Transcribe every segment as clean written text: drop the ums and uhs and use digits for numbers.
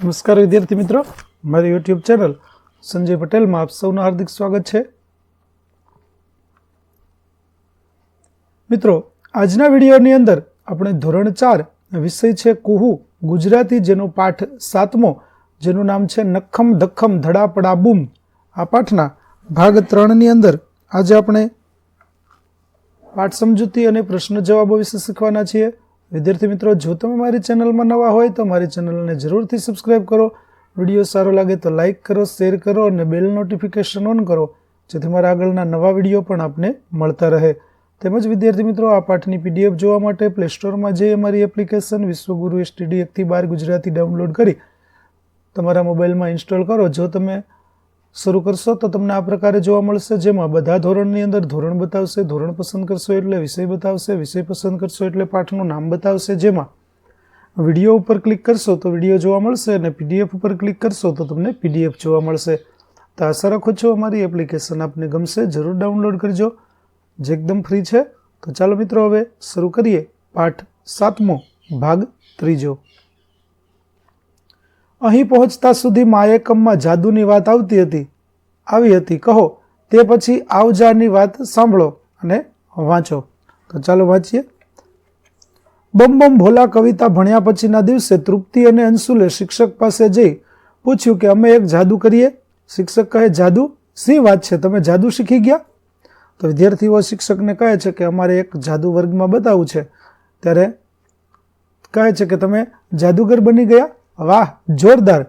નમસ્કાર વિદ્યાર્થી મિત્રો, મારી યુટ્યુબ ચેનલ સંજય પટેલમાં આપ સૌનું હાર્દિક સ્વાગત છે. મિત્રો, આજના વિડીયોની અંદર આપણે ધોરણ 4 વિષય છે કુહુ ગુજરાતી, જેનો પાઠ 7મો, જેનું નામ છે નખમ ધખમ ધડા પડા બૂમ. આ પાઠના ભાગ 3ની અંદર આજે આપણે પાઠ સમજૂતી અને પ્રશ્ન જવાબો વિશે શીખવાના છીએ. વિદ્યાર્થી મિત્રો, જો તમે મારી ચેનલમાં નવા હોય તો મારી ચેનલને જરૂરથી સબસ્ક્રાઇબ કરો. વિડીયો સારો લાગે તો લાઇક કરો, શેર કરો અને બેલ નોટિફિકેશન ઓન કરો, જેથી મારા આગળના નવા વિડીયો પણ આપને મળતા રહે. તેમજ વિદ્યાર્થી મિત્રો, આ પાઠની PDF જોવા માટે પ્લે સ્ટોરમાં જઈ અમારી એપ્લિકેશન વિશ્વગુરુ STD 1-12 ગુજરાતી ડાઉનલોડ કરી તમારા મોબાઈલમાં ઇન્સ્ટોલ કરો. જો તમે શરૂ કરશો તો તમને આ પ્રકારે જોવા મળશે, જેમાં બધા ધોરણની અંદર ધોરણ બતાવશે, ધોરણ પસંદ કરશો એટલે વિષય બતાવશે, વિષય પસંદ કરશો એટલે પાઠનું નામ બતાવશે. જેમાં વિડીયો ઉપર ક્લિક કરશો તો વિડીયો જોવા મળશે અને PDF ઉપર ક્લિક કરશો તો તમને PDF જોવા મળશે. તો આશા રાખું છું અમારી એપ્લિકેશન આપને ગમશે. જરૂર ડાઉનલોડ કરજો, જે એકદમ ફ્રી છે. તો ચાલો મિત્રો, હવે શરૂ કરીએ પાઠ 7મો, ભાગ 3. અહીં પહોંચતા સુધીમાં એકમમાં જાદુની વાત આવી હતી. કહો તે પછી આવજાની વાત સાંભળો અને વાંચો. તો ચાલો વાંચીએ. બમ બમ ભોલા કવિતા ભણ્યા પછીના દિવસે તૃપ્તિ અને અંશુલે શિક્ષક પાસે જઈ પૂછ્યું કે અમે એક જાદુ કરીએ. શિક્ષક કહે, જાદુ? શી વાત છે, તમે જાદુ શીખી ગયા? તો વિદ્યાર્થીઓ શિક્ષકને કહે છે કે અમારે એક જાદુ વર્ગમાં બતાવવું છે. ત્યારે કહે છે કે તમે જાદુગર બની ગયા? વાહ, જોરદાર!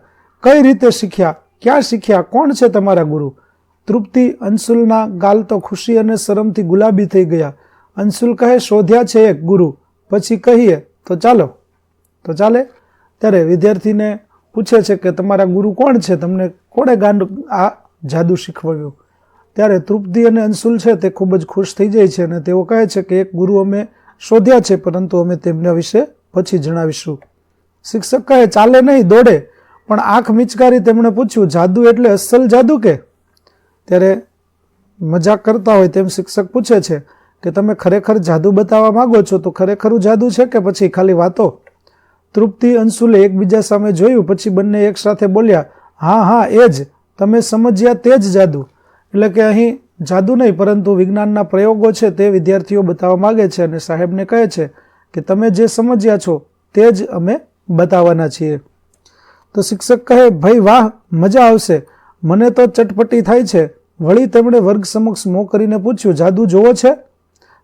કઈ રીતે શીખ્યા? ક્યાં શીખ્યા? કોણ છે તમારા ગુરુ? તૃપ્તિ, અંશુલના ગાલ તો ખુશી અને શરમથી ગુલાબી થઈ ગયા. અંશુલ કહે, શોધ્યા છે એક ગુરુ, પછી કહીએ તો ચાલો. તો ચાલે. ત્યારે વિદ્યાર્થીને પૂછે છે કે તમારા ગુરુ કોણ છે, તમને કોણે આ જાદુ શીખવાડ્યું? ત્યારે તૃપ્તિ અને અંશુલ છે તે ખૂબ જ ખુશ થઈ જાય છે અને તેઓ કહે છે કે એક ગુરુ અમે શોધ્યા છે, પરંતુ અમે તેમના વિશે પછી જણાવીશું. શિક્ષક કહે, ચાલે નહીં, દોડે. પણ આંખ મિચકારી તેમણે પૂછ્યું, જાદુ એટલે અસલ જાદુ કે? ત્યારે મજાક કરતા હોય તેમ શિક્ષક પૂછે છે કે તમે ખરેખર જાદુ બતાવવા માંગો છો તો ખરેખરું જાદુ છે કે પછી ખાલી વાતો? તૃપ્તિ, અંશુલે એકબીજા સામે જોયું, પછી બંને એક સાથે બોલ્યા, હા હા, એ જ, તમે સમજ્યા તે જ જાદુ. એટલે કે અહીં જાદુ નહીં પરંતુ વિજ્ઞાનના પ્રયોગો છે તે વિદ્યાર્થીઓ બતાવવા માંગે છે અને સાહેબને કહે છે કે તમે જે સમજ્યા છો તે જ અમે બતાવવાના છીએ. તો શિક્ષક કહે, ભાઈ વાહ, મજા આવશે, મને તો ચટપટી થાય છે. વળી તેમણે વર્ગ સમક્ષ મોં કરીને પૂછ્યું, જાદુ જોવો છે?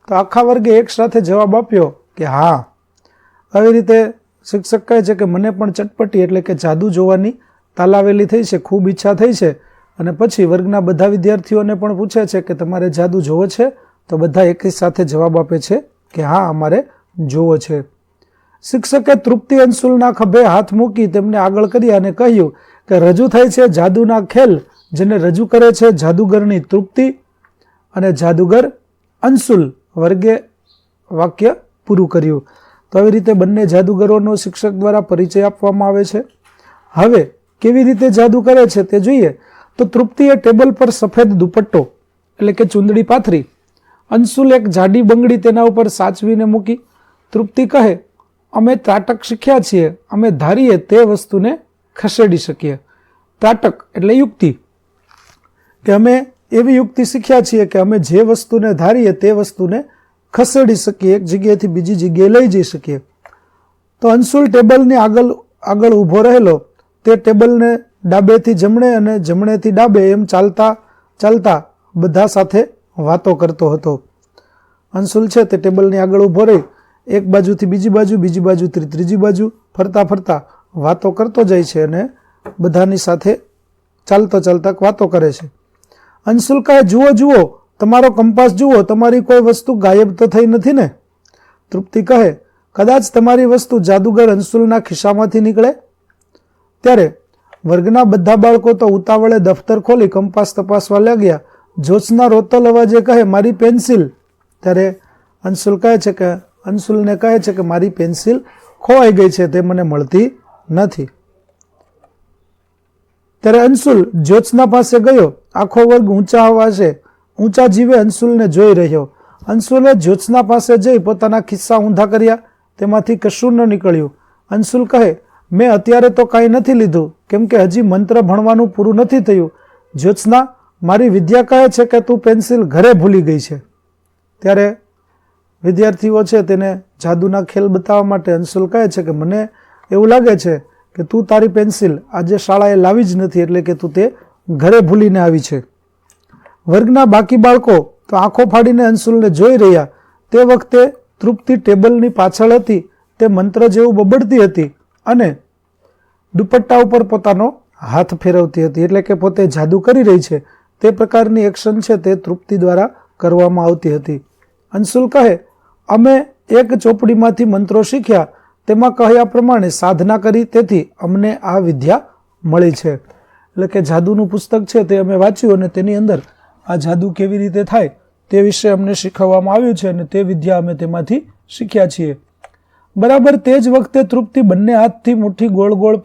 તો આખા વર્ગે એક સાથે જવાબ આપ્યો કે હા. આવી રીતે શિક્ષક કહે છે કે મને પણ ચટપટી એટલે કે જાદુ જોવાની તાલાવેલી થઈ છે, ખૂબ ઈચ્છા થઈ છે. અને પછી વર્ગના બધા વિદ્યાર્થીઓને પણ પૂછે છે કે તમારે જાદુ જોવો છે? તો બધા એક સાથે જવાબ આપે છે કે હા, અમારે જોવો છે. શિક્ષકે તૃપ્તિ, અંશુલના ખભે હાથ મૂકી તેમને આગળ કર્યા અને કહ્યું કે રજૂ થાય છે જાદુના ખેલ, જેને રજૂ કરે છે જાદુગરની તૃપ્તિ અને જાદુગર અંશુલ. વર્ગે વાક્ય પૂરું કર્યું. તો આવી રીતે બંને જાદુગરોનો શિક્ષક દ્વારા પરિચય આપવામાં આવે છે. હવે કેવી રીતે જાદુ કરે છે તે જોઈએ. તો તૃપ્તિએ ટેબલ પર સફેદ દુપટ્ટો એટલે કે ચૂંદડી પાથરી. અંશુલ એક જાડી બંગડી તેના ઉપર સાચવીને મૂકી. તૃપ્તિ કહે, અમે ત્રાટક શીખ્યા છીએ, અમે ધારીએ તે વસ્તુને ખસેડી શકીએ. ત્રાટક એટલે યુક્તિ, કે અમે એવી યુક્તિ શીખ્યા છીએ કે અમે જે વસ્તુને ધારીએ તે વસ્તુને ખસેડી શકીએ, એક જગ્યાએથી બીજી જગ્યાએ લઈ જઈ શકીએ. તો અંશુલ ટેબલની આગળ ઊભો રહેલો, તે ટેબલને ડાબેથી જમણે અને જમણેથી ડાબે એમ ચાલતા ચાલતા બધા સાથે વાતો કરતો હતો. અંશુલ છે તે ટેબલની આગળ ઊભો રહી એક બાજુથી બીજી બાજુ, બીજી બાજુથી ત્રીજી બાજુ ફરતા ફરતા વાતો કરતો જાય છે અને બધાની સાથે ચાલતા ચાલતા વાતો કરે છે. અંશુલ કહે, જુઓ જુઓ, તમારો કંપાસ જુઓ, તમારી કોઈ વસ્તુ ગાયબ તો થઈ નથી ને? તૃપ્તિ કહે, કદાચ તમારી વસ્તુ જાદુગર અંશુલના ખિસ્સામાંથી નીકળે. ત્યારે વર્ગના બધા બાળકો તો ઉતાવળે દફતર ખોલી કંપાસ તપાસવા લાગ્યા. જ્યોત્સના રોતલ અવાજે કહે, મારી પેન્સિલ. ત્યારે અંશુલને કહે છે કે મારી પેન્સિલ ખોવાઈ ગઈ છે, તે મને મળતી નથી. ત્યારે અંશુલ જ્યોત્સના પાસે ગયો. આખો વર્ગ ઊંચા જીવે અંશુલને જોઈ રહ્યો. અંશુલે જ્યોત્સના પાસે જઈ પોતાના ખિસ્સા ઊંધા કર્યા, તેમાંથી કશું ન નીકળ્યું. અંશુલ કહે, મેં અત્યારે તો કાંઈ નથી લીધું, કેમ કે હજી મંત્ર ભણવાનું પૂરું નથી થયું. જ્યોત્સના, મારી વિદ્યા કહે છે કે તું પેન્સિલ ઘરે ભૂલી ગઈ છે. ત્યારે વિદ્યાર્થીઓ છે તેને જાદુના ખેલ બતાવવા માટે અંશુલ કહે છે કે મને એવું લાગે છે કે તું તારી પેન્સિલ આજે શાળાએ લાવી જ નથી, એટલે કે તું તે ઘરે ભૂલીને આવી છે. વર્ગના બાકી બાળકો તો આંખો ફાડીને અંશુલને જોઈ રહ્યા. તે વખતે તૃપ્તિ ટેબલની પાછળ હતી. તે મંત્ર જેવું બબડતી હતી અને દુપટ્ટા ઉપર પોતાનો હાથ ફેરવતી હતી, એટલે કે પોતે જાદુ કરી રહી છે તે પ્રકારની એક્શન છે તે તૃપ્તિ દ્વારા કરવામાં આવતી હતી. અંશુલ કહે, અમે એક ચોપડીમાંથી મંત્રો શીખ્યા, તેમાં કહ્યા પ્રમાણે સાધના કરી, તેથી અમને આ વિદ્યા મળી છે. એટલે કે જાદુનું પુસ્તક છે તે અમે વાંચ્યું અને તેની અંદર આ જાદુ કેવી રીતે થાય તે વિશે અમને શીખવવામાં આવ્યું છે અને તે વિદ્યા અમે તેમાંથી શીખ્યા છીએ. બરાબર તે જ વખતે તૃપ્તિ બંને હાથથી મુઠ્ઠી ગોળ ગોળ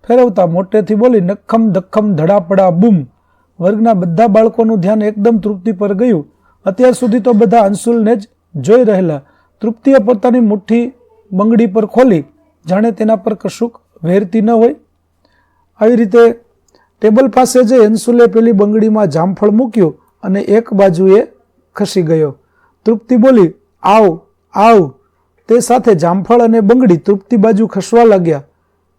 ફેરવતા મોટેથી બોલી, નખ્ખમ ધખ્ખમ ધડાપડા બૂમ. વર્ગના બધા બાળકોનું ધ્યાન એકદમ તૃપ્તિ પર ગયું. અત્યાર સુધી તો બધા અંશુલને જ જોઈ રહેલા. તૃપ્તિએ પોતાની મુઠ્ઠી બંગડી પર ખોલી, જાણે તેના પર કશુંક વહેરતી ન હોય. આવી રીતે ટેબલ પાસે જઈ અંશુલે પેલી બંગડીમાં જામફળ મૂક્યું અને એક બાજુએ ખસી ગયો. તૃપ્તિ બોલી, આવ આવ. તે સાથે જામફળ અને બંગડી તૃપ્તિ બાજુ ખસવા લાગ્યા.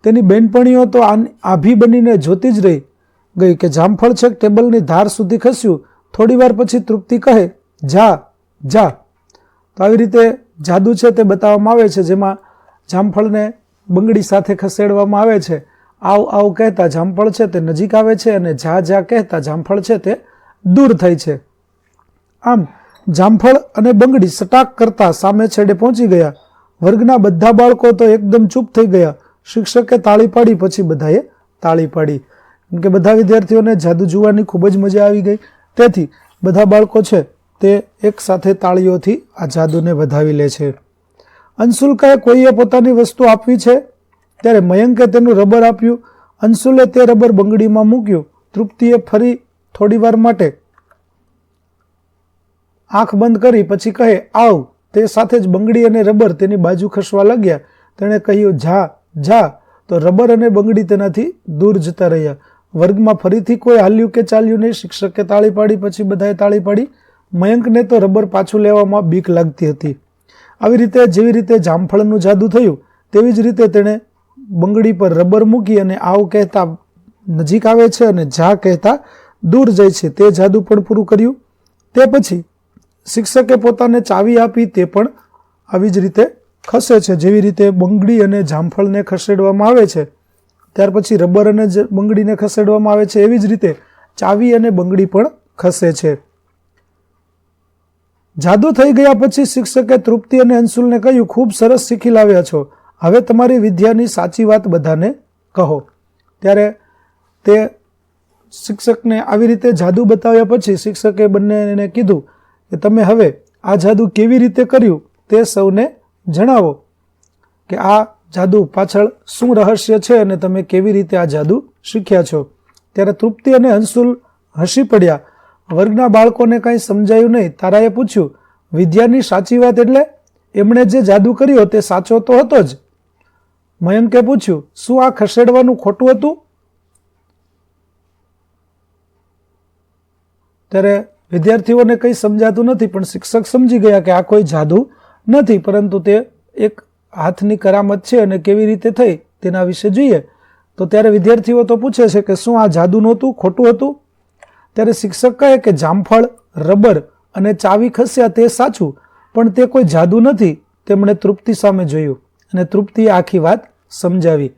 તેની બહેનપણીઓ તો આભી બનીને જોતી જ રહી ગઈ કે જામફળ છેક ટેબલની ધાર સુધી ખસ્યું. થોડીવાર પછી તૃપ્તિ કહે, જા જા. તો આવી રીતે જાદુ છે તે બતાવવામાં આવે છે, જેમાં જામફળને બંગડી સાથે ખસેડવામાં આવે છે. આવ આવ કહેતા જામફળ છે તે નજીક આવે છે અને જા જા કહેતા જામફળ છે તે દૂર થાય છે. આમ જામફળ અને બંગડી સટાક કરતા સામે છેડે પહોંચી ગયા. વર્ગના બધા બાળકો તો એકદમ ચૂપ થઈ ગયા. શિક્ષકે તાળી પાડી, પછી બધાએ તાળી પાડી, કેમ કે બધા વિદ્યાર્થીઓને જાદુ જોવાની ખૂબ જ મજા આવી ગઈ. તેથી બધા બાળકો છે તે એક સાથે તાળીઓથી આ જાદુને વધાવી લે છે. અંશુલ કહે, કોઈએ પોતાની વસ્તુ આપવી છે? ત્યારે મયંકે તેનું રબર આપ્યું. અંશુલે તે રબર બંગડીમાં મૂક્યું. તૃપ્તિએ ફરી થોડીવાર માટે આંખ બંધ કરી, પછી કહે, આવ. તે સાથે જ બંગડી અને રબર તેની બાજુ ખસવા લાગ્યા. તેણે કહ્યું, જા જા. તો રબર અને બંગડી તેનાથી દૂર જતા રહ્યા. વર્ગમાં ફરીથી કોઈ હાલ્યું કે ચાલ્યું નહીં. શિક્ષકે તાળી પાડી, પછી બધાએ તાળી પાડી. મયંકને તો રબર પાછું લેવામાં બીક લાગતી હતી. આવી રીતે જેવી રીતે જામફળનું જાદુ થયું તેવી જ રીતે તેણે બંગડી પર રબર મૂકી અને આવ કહેતા નજીક આવે છે અને જા કહેતા દૂર જાય છે તે જાદુ પણ પૂરું કર્યું. તે પછી શિક્ષકે પોતાને ચાવી આપી, તે પણ આવી જ રીતે ખસે છે. જેવી રીતે બંગડી અને જામફળને ખસેડવામાં આવે છે, ત્યાર પછી રબર અને બંગડીને ખસેડવામાં આવે છે, એવી જ રીતે ચાવી અને બંગડી પણ ખસે છે. જાદુ થઈ ગયા પછી શિક્ષકે તૃપ્તિ અને અંશુલને કહ્યું, ખૂબ સરસ શીખી લાવ્યા છો. હવે તમારી વિદ્યાની સાચી વાત બધાને કહો. ત્યારે તે શિક્ષકને આવી રીતે જાદુ બતાવ્યા પછી શિક્ષકે બંનેને કીધું કે તમે હવે આ જાદુ કેવી રીતે કર્યું તે સૌને જણાવો, કે આ જાદુ પાછળ શું રહસ્ય છે અને તમે કેવી રીતે આ જાદુ શીખ્યા છો. ત્યારે તૃપ્તિ અને અંશુલ હસી પડ્યા. વર્ગના બાળકોને કંઈ સમજાયું નહીં. તારાએ પૂછ્યું, વિદ્યાની સાચી વાત એટલે? એમણે જે જાદુ કર્યો તે સાચો તો હતો જ. મયંકે પૂછ્યું, શું આ ખસેડવાનું ખોટું હતું? ત્યારે વિદ્યાર્થીઓને કંઈ સમજાતું નથી, પણ શિક્ષક સમજી ગયા કે આ કોઈ જાદુ નથી, પરંતુ તે એક હાથની કરામત છે અને કેવી રીતે થઈ તેના વિશે જોઈએ. તો ત્યારે વિદ્યાર્થીઓ તો પૂછે છે કે શું આ જાદુ નહોતું, ખોટું હતું? ત્યારે શિક્ષક કહે કે જામફળ, રબર અને ચાવી ખસ્યા તે સાચું, પણ તે કોઈ જાદુ નથી. તેમણે તૃપ્તિ સામે જોયું અને તૃપ્તિએ આખી વાત સમજાવી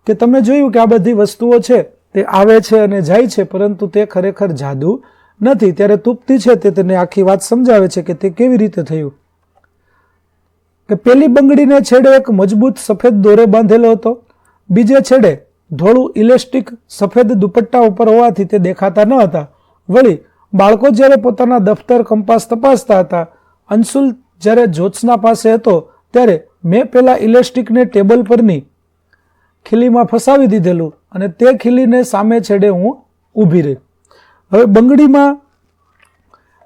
કે તમે જોયું કે આ બધી વસ્તુઓ છે તે આવે છે અને જાય છે, પરંતુ તે ખરેખર જાદુ નથી. ત્યારે તૃપ્તિ છે તે તેને આખી વાત સમજાવે છે કે તે કેવી રીતે થયું. કે પેલી બંગડીને છેડે એક મજબૂત સફેદ દોરે બાંધેલો હતો. બીજે છેડે ધોળું ઇલેસ્ટિક સફેદ દુપટ્ટા ઉપર હોવાથી તે દેખાતા ન હતા. વળી બાળકો જ્યારે પોતાના દફતર કંપાસ તપાસતા હતા, અંશુલ જ્યારે જ્યોત્સના પાસે હતો ત્યારે મેં પેલા ઇલેસ્ટિકને ટેબલ પરની ખીલીમાં ફસાવી દીધેલું અને તે ખીલીને સામે છેડે હું ઊભી રહી. હવે બંગડીમાં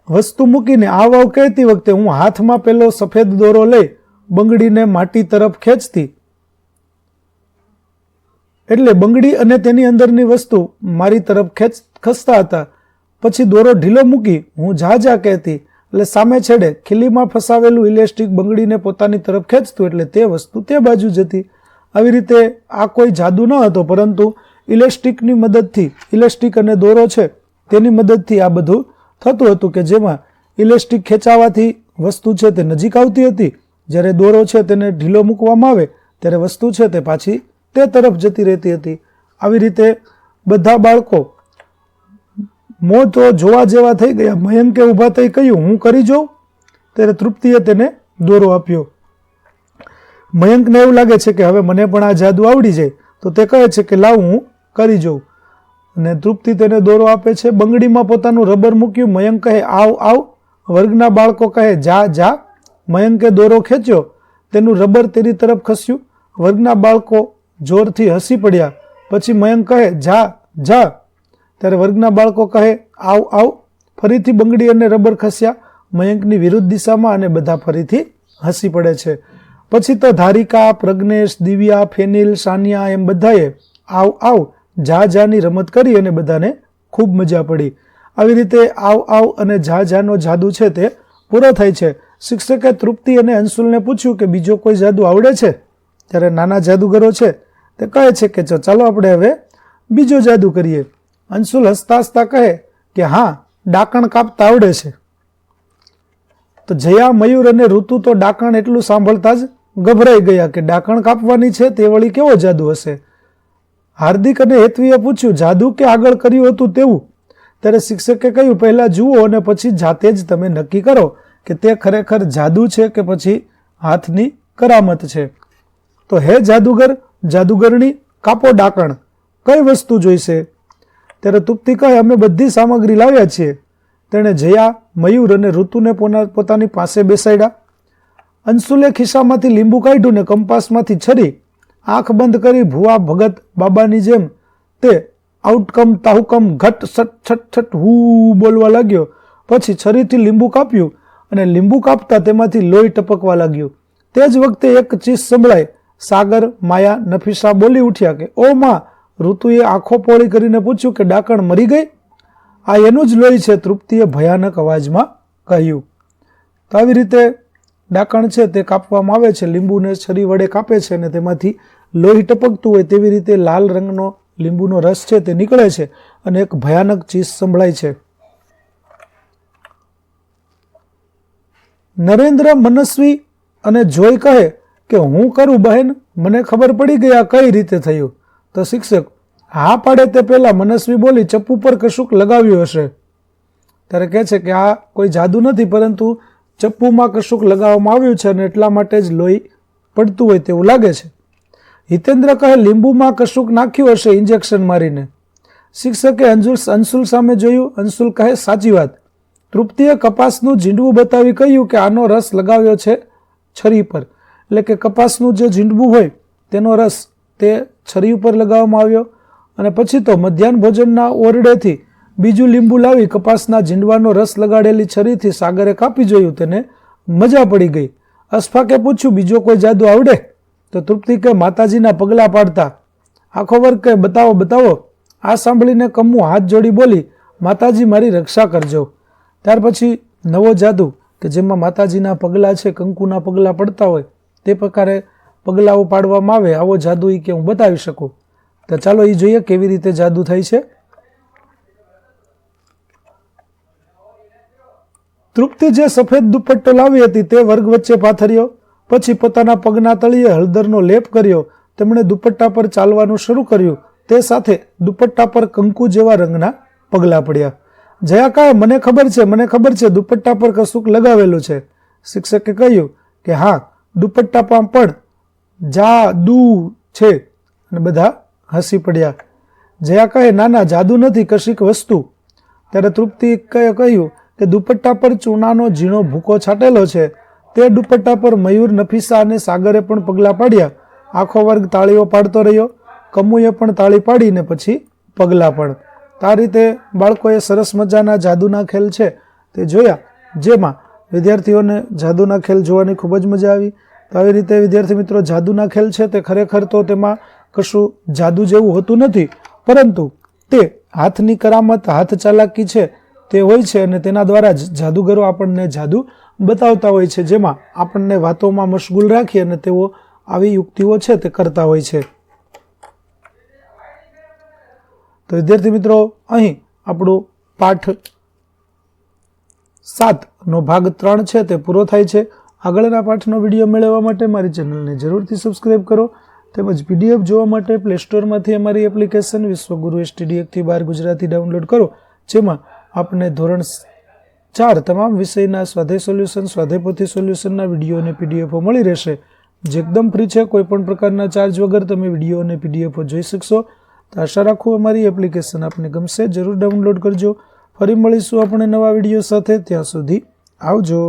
વસ્તુ મૂકીને આ વાવ કહેતી વખતે હું હાથમાં પેલો સફેદ દોરો લઈ બંગડીને માટી તરફ ખેંચતી એટલે બંગડી અને તેની અંદરની વસ્તુ મારી તરફ ખસતા હતા. પછી દોરો ઢીલો મૂકી હું જા જા કહેતી એટલે સામે છેડે ખીલીમાં ફસાવેલું ઇલેસ્ટિક બંગડીને પોતાની તરફ ખેંચતું એટલે તે વસ્તુ તે બાજુ જતી. આવી રીતે આ કોઈ જાદુ ન હતો, પરંતુ ઇલેસ્ટિકની મદદથી, ઇલેસ્ટિક અને દોરો છે તેની મદદથી આ બધું થતું હતું, કે જેમાં ઇલેસ્ટિક ખેંચાવાથી વસ્તુ છે તે નજીક આવતી હતી, જ્યારે દોરો છે તેને ઢીલો મૂકવામાં આવે ત્યારે વસ્તુ છે તે પાછી તે તરફ જતી રહેતી હતી. આવી રીતે બધા બાળકો મોં તો જોવા જેવા થઈ ગયા. મયંકે ઊભા થઈ કહ્યું, હું કરી જોઉં. ત્યારે તૃપ્તિએ તેને દોરો આપ્યો. મયંકને એવું લાગે છે કે હવે મને પણ આ જાદુ આવડી જાય, તો તે કહે છે કે લાવ હું કરી જોઉં. અને તૃપ્તિ તેને દોરો આપે છે. બંગડીમાં પોતાનું રબર મૂક્યું. મયંક કહે આવ આવ. વર્ગના બાળકો કહે જા જા. મયંકે દોરો ખેંચ્યો, તેનું રબર તેની તરફ ખસ્યું. વર્ગના બાળકો જોરથી હસી પડ્યા. પછી મયંક કહે જા જા. ત્યારે વર્ગના બાળકો કહે આવ આવ. ફરીથી બંગડી અને રબર ખસ્યા મયંકની વિરુદ્ધ દિશામાં, અને બધા ફરીથી હસી પડે છે. પછી તો ધારિકા, પ્રજ્ઞેશ, દિવ્યા, ફેનિલ, સાનિયા એમ બધાએ આવ આવ જા જાની રમત કરી અને બધાને ખૂબ મજા પડી. આવી રીતે આવ આવ અને જા જાનો જાદુ છે તે પૂરો થાય છે. શિક્ષકે તૃપ્તિ અને અંશુલને પૂછ્યું કે બીજો કોઈ જાદુ આવડે છે? ત્યારે નાના જાદુગરો છે તે કહે છે કે ચાલો આપણે હવે બીજો જાદુ કરીએ. અંશુલ હસતા હસતા કહે કે હા, ડાકણ કાપતા આવડે છે. તો જયા, મયુર અને ઋતુ તો ડાકણ એટલું સાંભળતા જ ગભરાઈ ગયા કે ડાકણ કાપવાની છે તે વળી કેવો જાદુ હશે. હાર્દિક અને હેતવીએ પૂછ્યું જાદુ કે આગળ કર્યું હતું તેવું? ત્યારે શિક્ષકે કહ્યું પહેલા જુઓ અને પછી જાતે જ તમે નક્કી કરો કે તે ખરેખર જાદુ છે કે પછી હાથની કરામત છે. તો હે જાદુગર, જાદુગરણી, કાપો ડાકણ, કઈ વસ્તુ જોઈશે? ત્યારે તૃપ્તિ કહે અમે બધી સામગ્રી લાવ્યા છીએ. તેણે જયા, મયુર અને ઋતુને પોતાની પાસે બેસાડ્યા. અંશુલે ખિસ્સામાંથી લીંબુ કાઢ્યું ને કંપાસમાંથી છરી. આંખ બંધ કરી ભુવા ભગત બાબાની જેમ તે આઉટકમ તાહુકમ ઘટ સટ છટ છટ હું બોલવા લાગ્યો. પછી છરીથી લીંબુ કાપ્યું અને લીંબુ કાપતા તેમાંથી લોહી ટપકવા લાગ્યું. તે જ વખતે એક ચીસ સંભળાય. સાગર, માયા, નફીસા બોલી ઉઠ્યા કે ઓ માં. ઋતુએ આંખો પોળી કરીને પૂછ્યું કે ડાકણ મરી ગઈ? આ એનું જ લોહી છે, તૃપ્તિએ ભયાનક અવાજમાં કહ્યું. તો આવી રીતે ડાકણ છે તે કાપવામાં આવે છે. લીંબુને છરી વડે કાપે છે અને તેમાંથી લોહી ટપકતું હોય તેવી રીતે લાલ રંગનો લીંબુનો રસ છે તે નીકળે છે અને એક ભયાનક ચીસ સંભળાય છે. નરેન્દ્ર મનસ્વી અને જોઈ કહે કે હું કરું બહેન, મને ખબર પડી ગઈ આ કઈ રીતે થયું. તો શિક્ષક હા પાડે તે પહેલા મનસ્વી બોલી ચપ્પુ પર કશુંક લગાવ્યું હશે. ત્યારે કહે છે કે આ કોઈ જાદુ નથી, પરંતુ ચપ્પુમાં કશુંક લગાવવામાં આવ્યું છે અને એટલા માટે જ લોહી પડતું હોય તેવું લાગે છે. હિતેન્દ્ર કહે લીંબુમાં કશુંક નાખ્યું હશે ઇન્જેક્શન મારીને. શિક્ષકે અંશુલ સામે જોયું. અંશુલ કહે સાચી વાત. તૃપ્તિએ કપાસનું ઝીંડવું બતાવી કહ્યું કે આનો રસ લગાવ્યો છે છરી પર. એટલે કે કપાસનું જે ઝીંડવું હોય તેનો રસ તે છરી ઉપર લગાવવામાં આવ્યો. અને પછી તો મધ્યાહન ભોજનના ઓરડેથી બીજું લીંબુ લાવી કપાસના ઝીંડવાનો રસ લગાડેલી છરીથી સાગરે કાપી જોયું. તેને મજા પડી ગઈ. અશફાકે પૂછ્યું બીજો કોઈ જાદુ આવડે? તો તૃપ્તિ કે માતાજીના પગલાં પાડતા. આખો વર્ગ કે બતાવો બતાવો. આ સાંભળીને કમ્મુ હાથ જોડી બોલી માતાજી મારી રક્ષા કરજો. ત્યાર પછી નવો જાદુ કે જેમાં માતાજીના પગલાં છે, કંકુના પગલાં પડતા હોય તે પ્રકારે પગલાઓ પાડવામાં આવે, આવો જાદુ કે હું બતાવી શકું. તો ચાલો એ જોઈએ કેવી રીતે જાદુ થાય છે. તૃપ્તિ જે સફેદ દુપટ્ટો લાવી હતી તે વર્ગ વચ્ચે પાથર્યો. પછી પોતાના પગના તળિયે હળદરનો લેપ કર્યો. તેમણે દુપટ્ટા પર ચાલવાનું શરૂ કર્યું. તે સાથે દુપટ્ટા પર કંકુ જેવા રંગના પગલાં પડ્યા. જયા કહે મને ખબર છે દુપટ્ટા પર કશુંક લગાવેલું છે. શિક્ષકે કહ્યું કે હા, દુપટ્ટા પણ જાદુ છે. અને બધા હસી પડ્યા. જયા કહે ના ના, જાદુ નથી, કશીક વસ્તુ. ત્યારે તૃપ્તિ કહ્યું કે દુપટ્ટા પર ચૂનાનો ઝીણો ભૂકો છાંટેલો છે. તે દુપટ્ટા પર મયુર, નફીસા અને સાગરે પણ પગલાં પાડ્યા. આખો વર્ગ તાળીઓ પાડતો રહ્યો. કમુએ પણ તાળી પાડીને પછી પગલાં પણ. આ રીતે બાળકોએ સરસ મજાના જાદુના ખેલ છે તે જોયા, જેમાં વિદ્યાર્થીઓને જાદુના ખેલ જોવાની ખૂબ જ મજા આવી. તો આવી રીતે વિદ્યાર્થી મિત્રો જાદુના ખેલ છે તે ખરેખર તો તેમાં કશું જાદુ જેવું હોતું નથી, પરંતુ તે હાથની કરામત, હાથ ચાલાકી છે તે હોય છે અને તેના દ્વારા જ જાદુગરો આપણને જાદુ બતાવતા હોય છે, જેમાં આપણને વાતોમાં મશગુલ રાખી અને તેઓ આવી યુક્તિઓ છે તે કરતા હોય છે. તો વિદ્યાર્થી મિત્રો, અહીં આપણું પાઠ 7 ભાગ 3 છે તે પૂરો થાય છે. આગળના પાઠનો વિડીયો મેળવવા માટે મારી ચેનલને જરૂરથી સબસ્ક્રાઈબ કરો, તેમજ PDF જોવા માટે પ્લે સ્ટોરમાંથી અમારી એપ્લિકેશન વિશ્વગુરુ STD 1-12 ગુજરાતી ડાઉનલોડ કરો, જેમાં આપને ધોરણ 4 તમામ વિષયના સ્વાધ્યાય સોલ્યુશન, સ્વાધ્યાય પોથી સોલ્યુશનના વિડીયો અને PDF મળી રહેશે, જે એકદમ ફ્રી છે. કોઈપણ પ્રકારના ચાર્જ વગર તમે વિડીયો અને PDF જોઈ શકશો. તો આશા રાખું અમારી એપ્લિકેશન આપને ગમશે. જરૂર ડાઉનલોડ કરજો. ફરી મળીશું આપણે નવા વિડીયો સાથે. ત્યાં સુધી આવજો.